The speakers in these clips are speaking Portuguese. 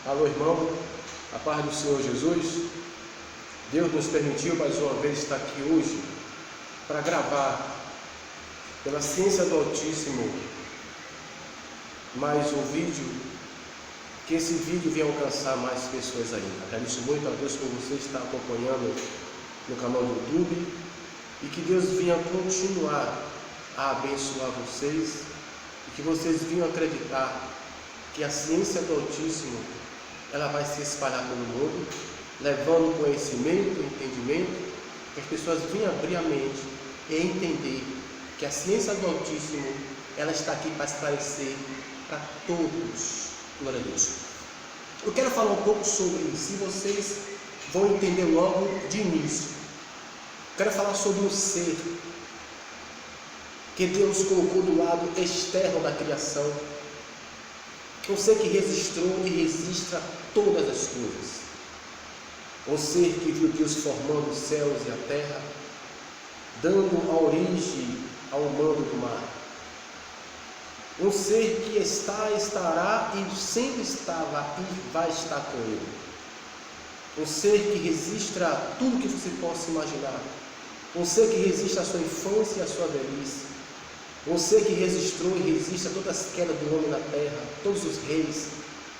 Alô, irmão, a paz do Senhor Jesus. Deus nos permitiu mais uma vez estar aqui hoje para gravar pela ciência do Altíssimo mais um vídeo, que esse vídeo venha alcançar mais pessoas ainda. Agradeço muito a Deus por você estar acompanhando no canal do YouTube e que Deus venha continuar a abençoar vocês e que vocês venham acreditar que a ciência do Altíssimo ela vai se espalhar pelo mundo, levando conhecimento, entendimento, que as pessoas venham abrir a mente e entender que a ciência do Altíssimo ela está aqui para esclarecer para todos. Glória a Deus. Eu quero falar um pouco sobre isso, se vocês vão entender logo de início. Quero falar sobre um ser que Deus colocou do lado externo da criação, um ser que registrou e registra todas as coisas, um ser que viu Deus formando os céus e a terra, dando a origem ao mando do mar, um ser que está, estará e sempre estava e vai estar com ele, um ser que registra tudo que você possa imaginar, um ser que registra a sua infância e a sua velhice, um ser que registrou e registra todas as quedas do homem na terra, todos os reis,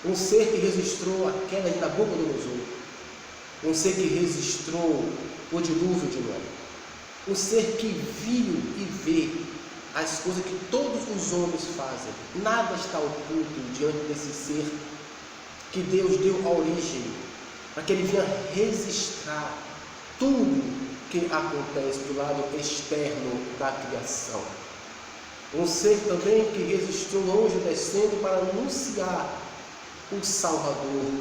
um ser que registrou a queda de Nabucodonosor, um ser que registrou o dilúvio de Noé, um ser que viu e vê as coisas que todos os homens fazem. Nada está oculto diante desse ser que Deus deu a origem, para que ele venha registrar tudo que acontece do lado externo da criação. Um ser também que registrou o anjo descendo para anunciar o Salvador.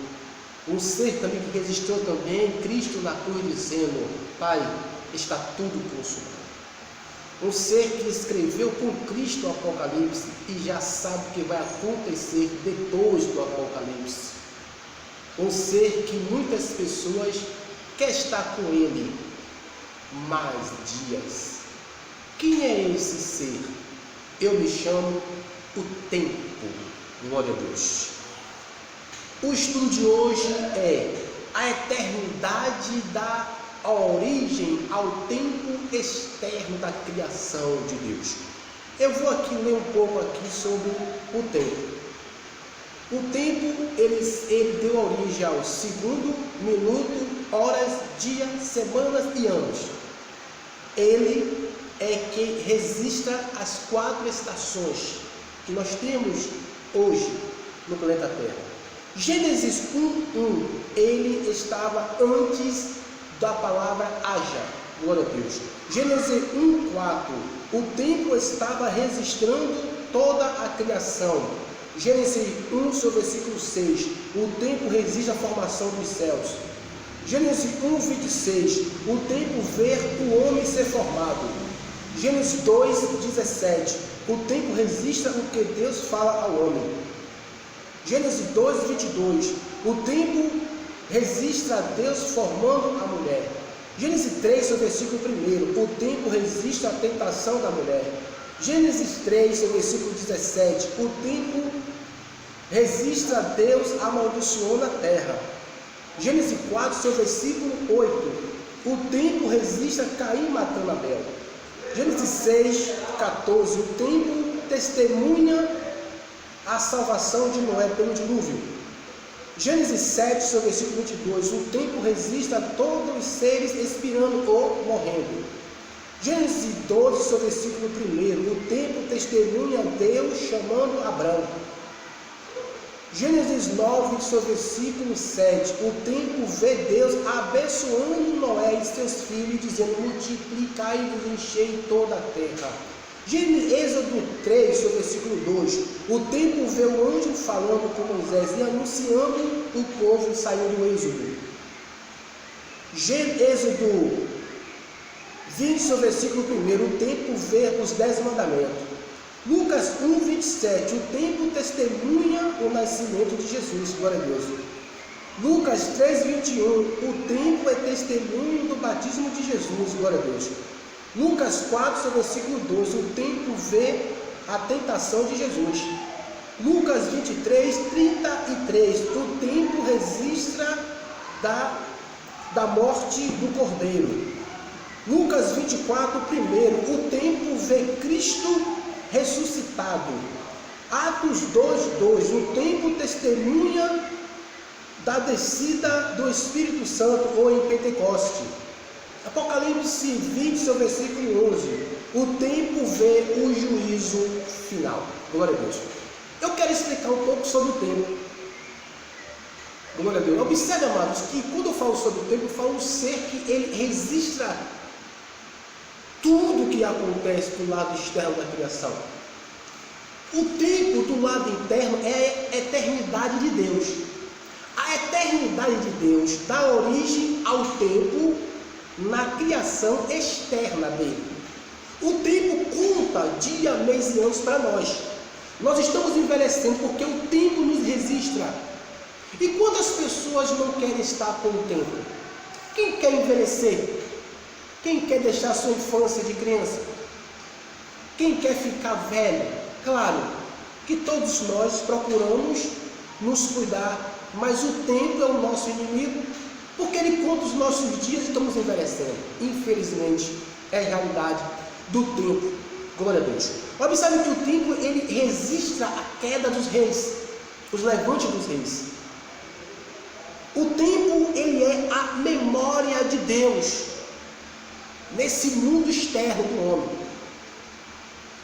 Um ser também que registrou também Cristo na cruz dizendo: Pai, está tudo consumado. Um ser que escreveu com Cristo o Apocalipse e já sabe o que vai acontecer depois do Apocalipse. Um ser que muitas pessoas querem estar com ele mais dias. Quem é esse ser? Eu me chamo o tempo. Glória a Deus. O estudo de hoje é a eternidade da origem ao tempo externo da criação de Deus. Eu vou aqui ler um pouco aqui sobre o tempo. O tempo ele deu origem ao segundo, minuto, horas, dias, semanas e anos. Ele é que registra as 4 estações que nós temos hoje no planeta Terra. Gênesis 1:1, ele estava antes da palavra haja. Glória a Deus. Gênesis 1:4, o tempo estava registrando toda a criação. Gênesis 1, seu versículo 6, o tempo registra a formação dos céus. Gênesis 1:26, o tempo vê o homem ser formado. Gênesis 2:17, o tempo registra o que Deus fala ao homem. Gênesis 2:22, o tempo registra Deus formando a mulher. Gênesis 3, seu versículo 1, o tempo registra a tentação da mulher. Gênesis 3, seu versículo 17, o tempo registra Deus amaldiçoando a terra. Gênesis 4, seu versículo 8, o tempo registra Caim matando Abel. Gênesis 6:14, o tempo testemunha a salvação de Noé pelo dilúvio. Gênesis 7, seu versículo 22, o tempo registra todos os seres expirando ou morrendo. Gênesis 12, seu versículo 1, o tempo testemunha Deus chamando Abraão. Gênesis 9, seu versículo 7, o tempo vê Deus abençoando Noé e seus filhos, dizendo: multiplicai e vos enchei toda a terra. Êxodo 3, seu versículo 2, o tempo vê o anjo falando com Moisés e anunciando o povo saindo do êxodo. Êxodo 20, seu versículo 1, o tempo vê os 10 mandamentos. Lucas 1:27, o tempo testemunha o nascimento de Jesus. Glória a Deus. Lucas 3:21, o tempo é testemunho do batismo de Jesus. Glória a Deus. Lucas 4, seu versículo 12, o tempo vê a tentação de Jesus. Lucas 23, 33, o tempo registra da morte do Cordeiro. Lucas 24, primeiro, o tempo vê Cristo ressuscitado. Atos 2, 2, o tempo testemunha da descida do Espírito Santo ou em Pentecoste. Apocalipse 20, seu versículo 11, o tempo vê o juízo final. Glória a Deus. Eu quero explicar um pouco sobre o tempo. Glória a Deus. Observe, amados, que quando eu falo sobre o tempo, eu falo um ser que ele registra tudo que acontece do lado externo da criação. O tempo do lado interno é a eternidade de Deus. A eternidade de Deus dá origem ao tempo na criação externa dele. O tempo conta dia, mês e anos para nós. Nós estamos envelhecendo porque o tempo nos registra. E quantas pessoas não querem estar com o tempo? Quem quer envelhecer? Quem quer deixar sua infância de criança? Quem quer ficar velho? Claro que todos nós procuramos nos cuidar, mas o tempo é o nosso inimigo, porque ele conta os nossos dias e estamos envelhecendo. Infelizmente, é a realidade do tempo. Glória a Deus. Observe que o tempo ele registra a queda dos reis, os levantes dos reis. O tempo ele é a memória de Deus nesse mundo externo do homem.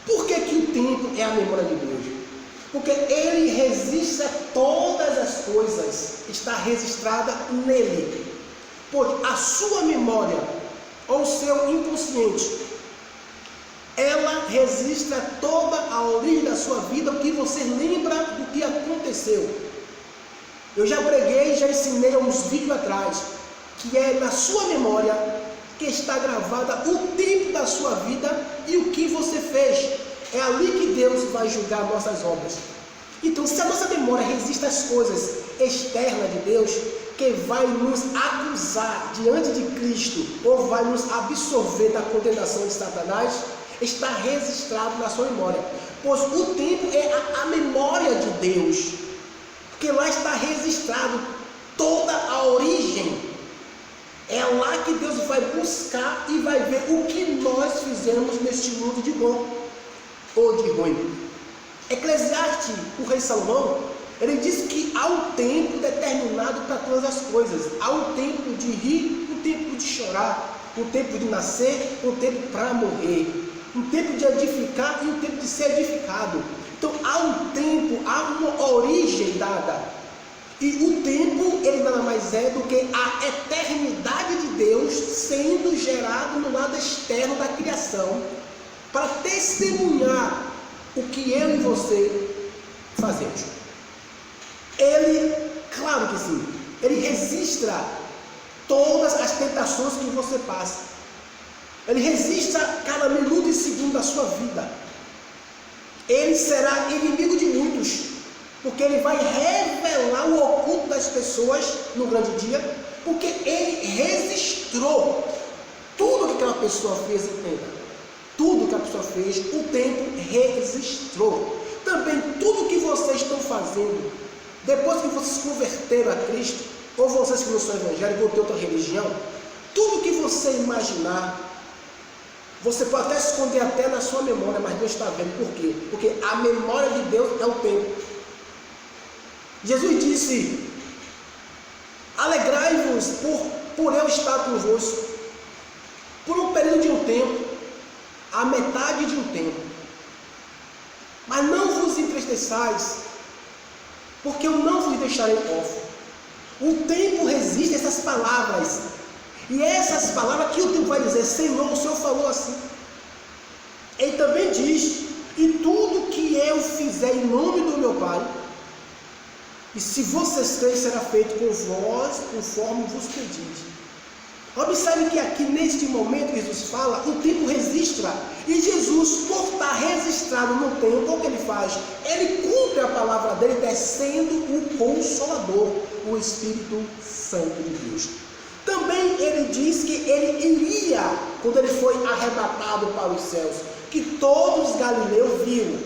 Por que o tempo é a memória de Deus? Porque ele registra todas as coisas, está registrada nele. Pois a sua memória, ou seu inconsciente, ela registra toda a origem da sua vida, o que você lembra do que aconteceu. Eu já preguei, já ensinei há uns vídeos atrás, que é na sua memória que está gravada o tempo da sua vida e o que você fez. É ali que Deus vai julgar nossas obras. Então, se a nossa memória resiste às coisas externas de Deus, que vai nos acusar diante de Cristo, ou vai nos absorver da condenação de Satanás, está registrado na sua memória. Pois o tempo é a memória de Deus, porque lá está registrado toda a origem. É lá que Deus vai buscar e vai ver o que nós fizemos neste mundo de bom ou de ruim. Eclesiastes, o rei Salomão, ele diz que há um tempo determinado para todas as coisas. Há um tempo de rir, um tempo de chorar, um tempo de nascer, um tempo para morrer, um tempo de edificar e um tempo de ser edificado. Então há um tempo, há uma origem dada. E o tempo, ele nada mais é do que a eternidade de Deus sendo gerado no lado externo da criação, para testemunhar o que eu e você fazemos. Ele, claro que sim, ele registra todas as tentações que você passa. Ele registra cada minuto e segundo da sua vida. Ele será inimigo de muitos, porque ele vai revelar o oculto das pessoas no grande dia, porque ele registrou tudo que aquela pessoa fez, entenda. Tudo que a pessoa fez, o tempo registrou. Também tudo que vocês estão fazendo, depois que vocês se converteram a Cristo, ou vocês que não são evangélicos, ou tem outra religião, tudo que você imaginar, você pode até esconder até na sua memória, mas Deus está vendo. Por quê? Porque a memória de Deus é o tempo. Jesus disse: alegrai-vos por eu estar convosco, por um período de um tempo, a metade de um tempo, mas não vos entristeçais, porque eu não vos deixarei órfão. O tempo resiste a essas palavras, e essas palavras que o tempo vai dizer: Senhor, o Senhor falou assim. Ele também diz: e tudo que eu fizer em nome do meu Pai, e se vocês crerem, será feito com vós, conforme vos pedi. Observe que aqui neste momento que Jesus fala, o tempo registra. E Jesus, por estar registrado no tempo, o que ele faz? Ele cumpre a palavra dele, descendo o Consolador, o Espírito Santo de Deus. Também ele diz que ele iria, quando ele foi arrebatado para os céus, que todos os galileus viram.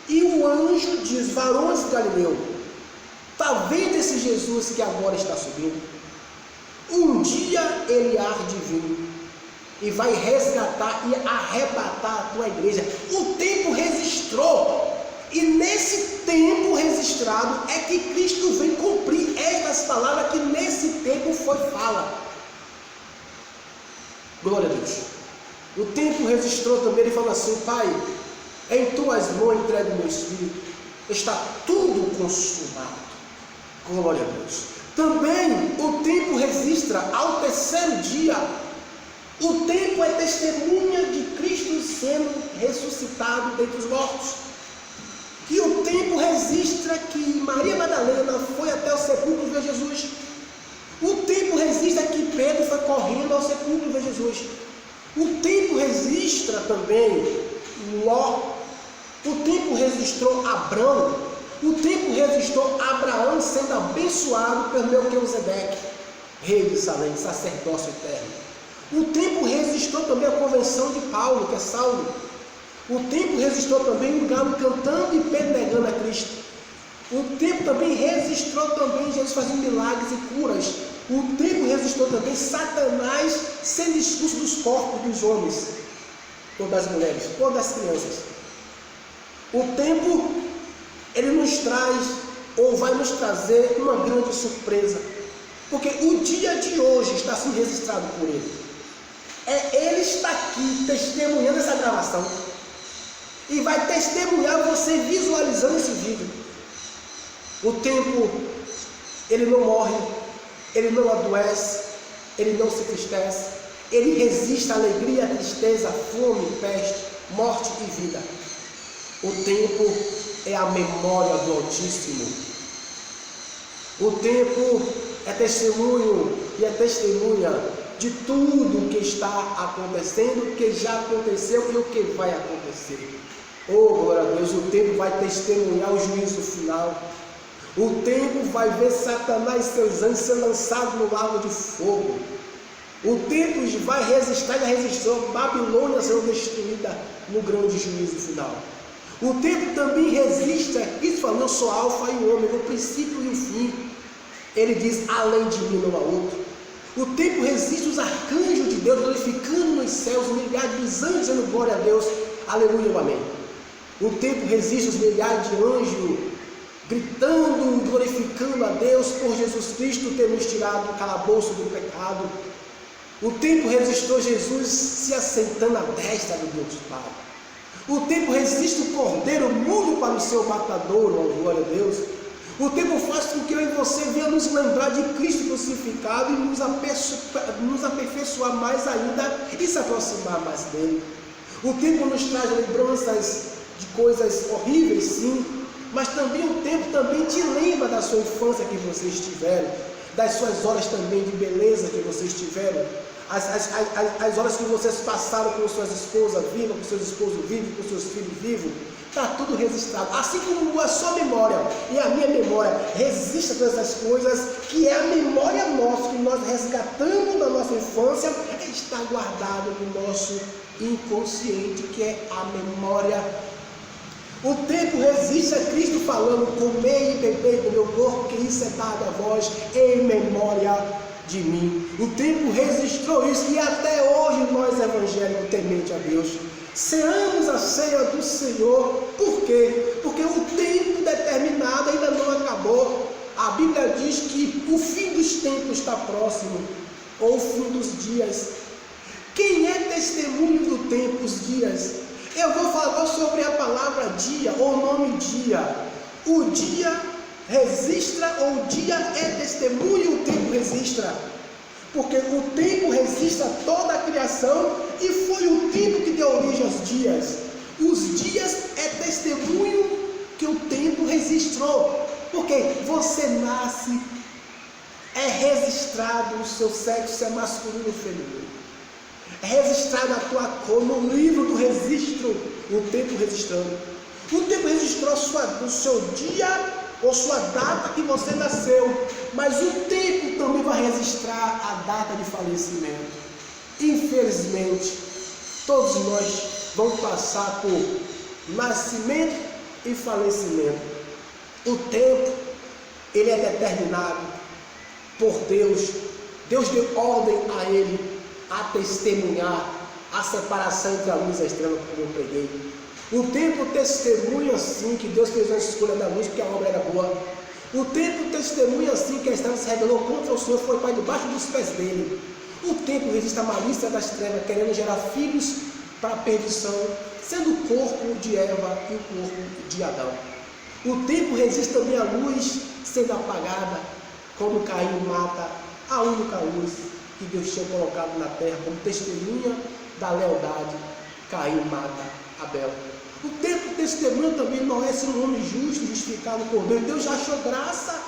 E o anjo diz: varões de Galileu, está vendo esse Jesus que agora está subindo? Um dia ele há de vir e vai resgatar e arrebatar a tua igreja. O tempo registrou, e nesse tempo registrado é que Cristo vem cumprir estas palavras que nesse tempo foi fala. Glória a Deus. O tempo registrou também, ele falou assim: Pai, em tuas mãos entrego o meu espírito, está tudo consumado. Glória a Deus. Também o tempo registra ao terceiro dia. O tempo é testemunha de Cristo sendo ressuscitado dentre os mortos. E o tempo registra que Maria Madalena foi até o sepulcro ver Jesus. O tempo registra que Pedro foi correndo ao sepulcro ver Jesus. O tempo registra também Ló. O tempo registrou Abrão. O tempo registrou Abraão sendo abençoado pelo Melquisedeque, rei de Salém, sacerdócio eterno. O tempo registrou também a conversão de Paulo, que é Saulo. O tempo registrou também o galo cantando e Pedro negando a Cristo. O tempo também registrou também Jesus fazendo milagres e curas. O tempo registrou também Satanás sendo expulso dos corpos dos homens, ou das mulheres, ou das crianças. O tempo, ele nos traz, ou vai nos trazer uma grande surpresa, porque o dia de hoje está sendo registrado por ele. Ele está aqui testemunhando essa gravação, e vai testemunhar você visualizando esse vídeo. O tempo, ele não morre, ele não adoece, ele não se entristece, ele resiste à alegria, à tristeza, à fome, peste, morte e vida. O tempo é a memória do Altíssimo. O tempo é testemunho e é testemunha de tudo que está acontecendo, que já aconteceu e o que vai acontecer. Oh, glória a Deus, o tempo vai testemunhar o juízo final. O tempo vai ver Satanás e seus anjos ser lançados no lago de fogo. O tempo vai registrar e registrou Babilônia sendo destruída no grande juízo final. O tempo também registra, Cristo falou: eu sou alfa e o ômega, o princípio e o fim. Ele diz: além de mim não há outro. O tempo registra os arcanjos de Deus glorificando nos céus, milhares de anjos dizendo glória a Deus, aleluia, amém. O tempo registra os milhares de anjos gritando, glorificando a Deus por Jesus Cristo ter nos tirado do calabouço do pecado. O tempo registrou Jesus se assentando à destra do Deus Pai. O tempo registra o Cordeiro mudo para o seu matadouro, glória a Deus. O tempo faz com que eu e você venha nos lembrar de Cristo crucificado e nos aperfeiçoar mais ainda e se aproximar mais dele. O tempo nos traz lembranças de coisas horríveis, sim, mas também o tempo também te lembra da sua infância que vocês tiveram, das suas horas também de beleza que vocês tiveram, as horas que vocês passaram com suas esposas vivas, com seus esposos vivos, com seus filhos vivos. Está tudo registrado, assim como a sua memória e a minha memória registra todas essas coisas, que é a memória nossa, que nós resgatamos da nossa infância, está guardado no nosso inconsciente, que é a memória. O tempo registra Cristo falando: comei e bebei do meu corpo, que isso é dado a vós em memória de mim. O tempo registrou isso, e até hoje nós evangélicos temente a Deus ceamos a ceia do Senhor. Por quê? Porque o tempo determinado ainda não acabou. A Bíblia diz que o fim dos tempos está próximo, ou o fim dos dias. Quem é testemunho do tempo, os dias? Eu vou falar sobre a palavra dia, ou o nome dia. O dia registra, ou o dia é testemunho, o tempo registra. Porque o tempo registra toda a criação e foi o tempo que deu origem aos dias. Os dias é testemunho que o tempo registrou. Porque você nasce, é registrado o seu sexo, se é masculino ou feminino. É registrado a tua cor no livro do registro, o tempo registrando. O tempo registrou o seu dia ou sua data que você nasceu, mas o tempo também vai registrar a data de falecimento. Infelizmente, todos nós vamos passar por nascimento e falecimento. O tempo, ele é determinado por Deus. Deus deu ordem a ele a testemunhar a separação entre a luz e a estrela, como eu preguei. O tempo testemunha assim que Deus fez uma escolha da luz porque a obra era boa. O tempo testemunha assim que a estrela se rebelou contra o Senhor, foi para debaixo dos pés dele. O tempo resiste à malícia das trevas, querendo gerar filhos para a perdição, sendo o corpo de Eva e o corpo de Adão. O tempo resiste também à luz sendo apagada, quando Caim mata a única luz que Deus tinha colocado na terra como testemunha da lealdade. Caim mata Abel. O tempo testemunha também Noé ser um homem justo, justificado por Deus. Deus já achou graça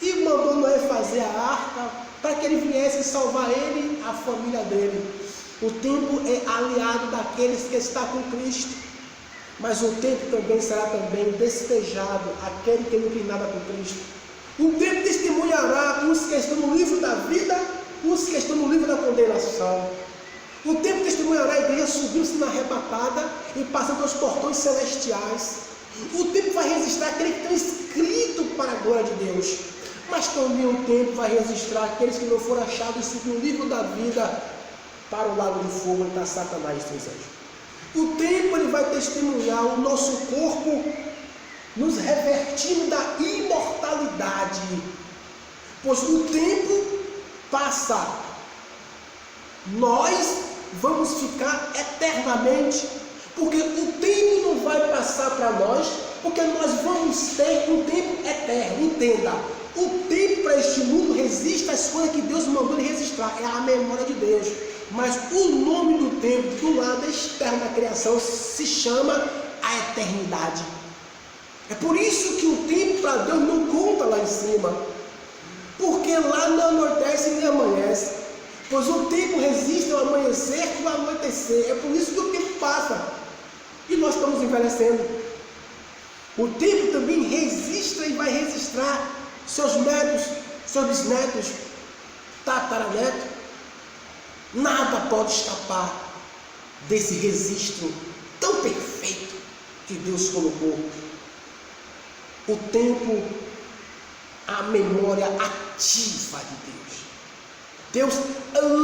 e mandou Noé fazer a arca para que ele viesse salvar ele, a família dele. O tempo é aliado daqueles que estão com Cristo, mas o tempo também será também despejado aquele que não tem nada com Cristo. O tempo testemunhará uns que estão no livro da vida, uns que estão no livro da condenação. O tempo testemunhará a igreja subindo-se na arrebatada e passando pelos portões celestiais. O tempo vai registrar aquele que está escrito para a glória de Deus. Mas também o tempo vai registrar aqueles que não foram achados no livro da vida para o lago de fogo, onde está Satanás e seus anjos. O tempo ele vai testemunhar o nosso corpo nos revertindo da imortalidade. Pois o tempo passa, nós vamos ficar eternamente, porque o tempo não vai passar para nós, porque nós vamos ter um tempo eterno. Entenda, o tempo para este mundo resiste às coisas que Deus mandou ele registrar, é a memória de Deus. Mas o nome do tempo do lado externo da criação se chama a eternidade. É por isso que o tempo para Deus não conta lá em cima, porque lá não anoitece nem amanhece, pois o tempo resiste ao amanhecer e ao anoitecer. É por isso que o tempo passa e nós estamos envelhecendo. O tempo também registra e vai registrar seus netos, seus bisnetos, tataranetos. Nada pode escapar desse registro tão perfeito que Deus colocou. O tempo, a memória ativa de Deus. Deus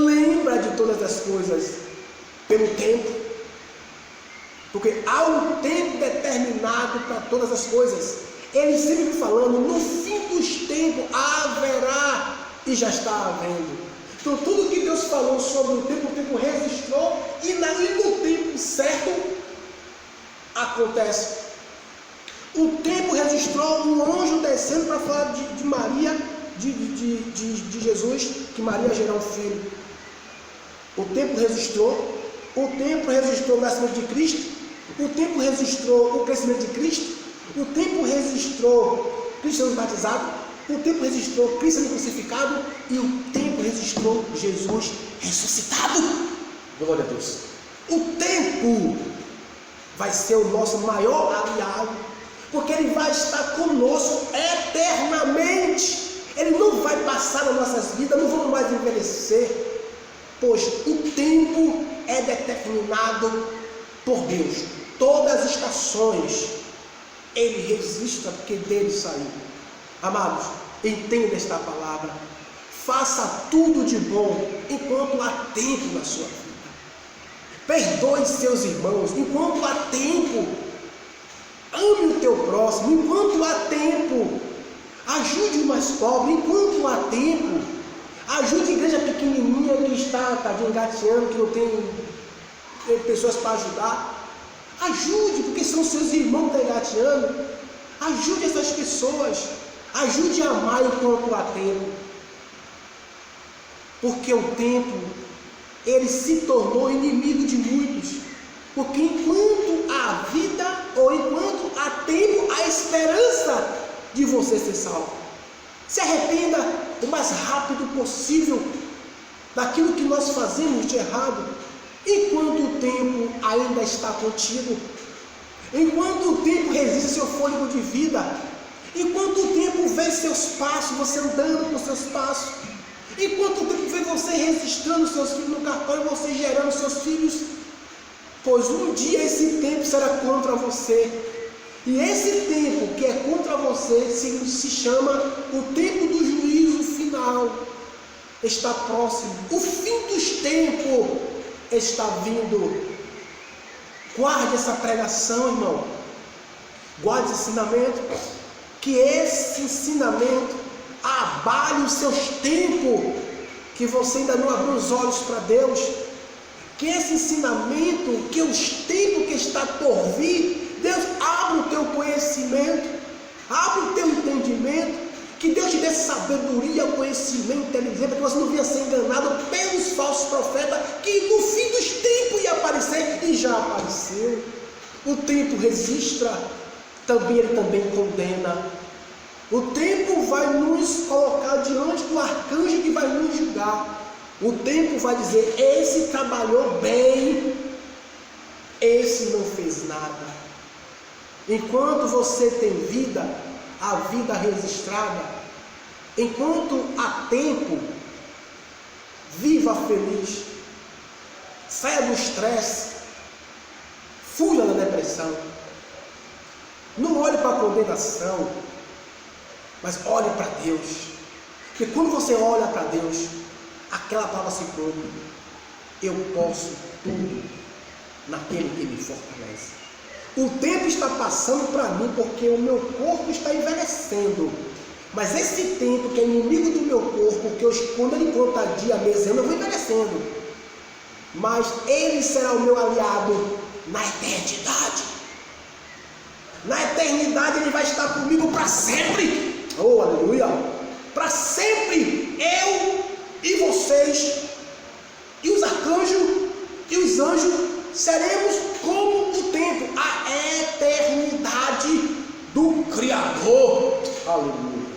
lembra de todas as coisas pelo tempo, porque há um tempo determinado para todas as coisas. Ele sempre falando, no fim dos tempos haverá, e já está havendo. Então tudo que Deus falou sobre o tempo registrou, e no tempo certo acontece. O tempo registrou um anjo descendo para falar de Maria, de Jesus, que Maria ia gerar um filho. O tempo registrou o nascimento de Cristo, o tempo registrou o crescimento de Cristo, o tempo registrou Cristo sendo batizado, o tempo registrou Cristo sendo crucificado e o tempo registrou Jesus ressuscitado. Glória a Deus. O tempo vai ser o nosso maior aliado, porque ele vai estar conosco eternamente. Ele não vai passar nas nossas vidas, não vamos mais envelhecer, pois o tempo é determinado por Deus. Todas as estações ele registra, porque dele saiu. Amados, entenda esta palavra. Faça tudo de bom enquanto há tempo na sua vida. Perdoe seus irmãos enquanto há tempo. Ame o teu próximo enquanto há tempo. Ajude o mais pobre enquanto há tempo. Ajude a igreja pequenininha que está engateando, que não tem pessoas para ajudar. Ajude, porque são seus irmãos que estão engateando. Ajude essas pessoas. Ajude a amar enquanto há tempo. Porque o tempo, ele se tornou inimigo de muitos. Porque enquanto há vida, ou enquanto há tempo, há esperança de você ser salvo. Se arrependa o mais rápido possível daquilo que nós fazemos de errado, enquanto o tempo ainda está contigo, enquanto o tempo resiste seu fôlego de vida, enquanto o tempo vê seus passos, você andando com seus passos, enquanto o tempo vê você registrando seus filhos no cartório, você gerando seus filhos, pois um dia esse tempo será contra você. E esse tempo que é contra você se chama o tempo do juízo final. Está próximo. O fim dos tempos está vindo. Guarde essa pregação, irmão. Guarde esse ensinamento. Que esse ensinamento abale os seus tempos. Que você ainda não abriu os olhos para Deus. Que esse ensinamento, que os tempos que está por vir, Deus abra o teu conhecimento, abra o teu entendimento, que Deus te dê sabedoria, conhecimento, inteligência, para que você não venha ser enganado pelos falsos profetas, que no fim dos tempos ia aparecer, e já apareceu. O tempo registra, ele também condena. O tempo vai nos colocar diante do arcanjo que vai nos julgar. O tempo vai dizer: esse trabalhou bem, esse não fez nada. Enquanto você tem vida, a vida registrada, enquanto há tempo, viva feliz, saia do estresse, fuja da depressão. Não olhe para a condenação, mas olhe para Deus. Porque quando você olha para Deus, aquela palavra se cumpre: eu posso tudo naquele que me fortalece. O tempo está passando para mim porque o meu corpo está envelhecendo. Mas esse tempo que é inimigo do meu corpo, porque quando ele conta dia, mês, ano, eu vou envelhecendo. Mas ele será o meu aliado na eternidade. Na eternidade ele vai estar comigo para sempre. Oh, aleluia! Para sempre, eu e vocês, e os arcanjos, e os anjos, seremos como o tempo, a eternidade do Criador. Aleluia!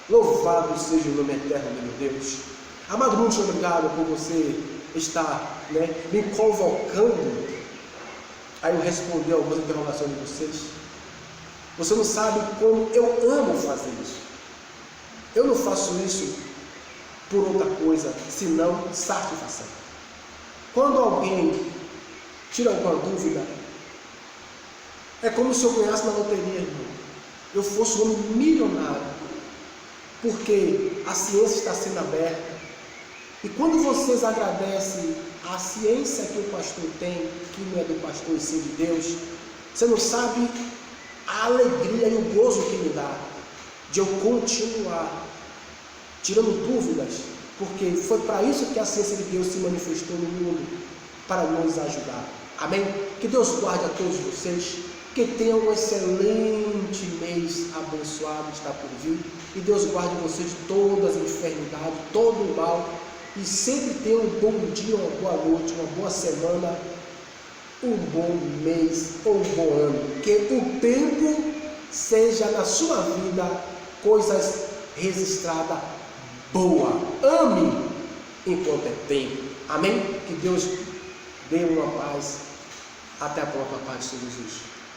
Louvado seja o nome eterno de meu Deus. Amado, muito obrigado por você estar me convocando a eu responder algumas interrogações de vocês. Você não sabe como eu amo fazer isso. Eu não faço isso por outra coisa, senão satisfação. Quando alguém tira alguma dúvida, é como se eu ganhasse na loteria, irmão. Eu fosse um homem milionário, porque a ciência está sendo aberta. E quando vocês agradecem a ciência que o pastor tem, que não é do pastor e sim de Deus, você não sabe a alegria e o gozo que me dá de eu continuar tirando dúvidas, porque foi para isso que a ciência de Deus se manifestou no mundo, para nos ajudar. Amém? Que Deus guarde a todos vocês, que tenham um excelente mês abençoado, está por vir, e Deus guarde vocês de todas as enfermidades, todo o mal, e sempre tenham um bom dia, uma boa noite, uma boa semana, um bom mês ou um bom ano. Que o tempo seja na sua vida coisas registradas boa. Ame enquanto é tempo. Amém? Que Deus dê uma paz. Até a próxima paz de Jesus.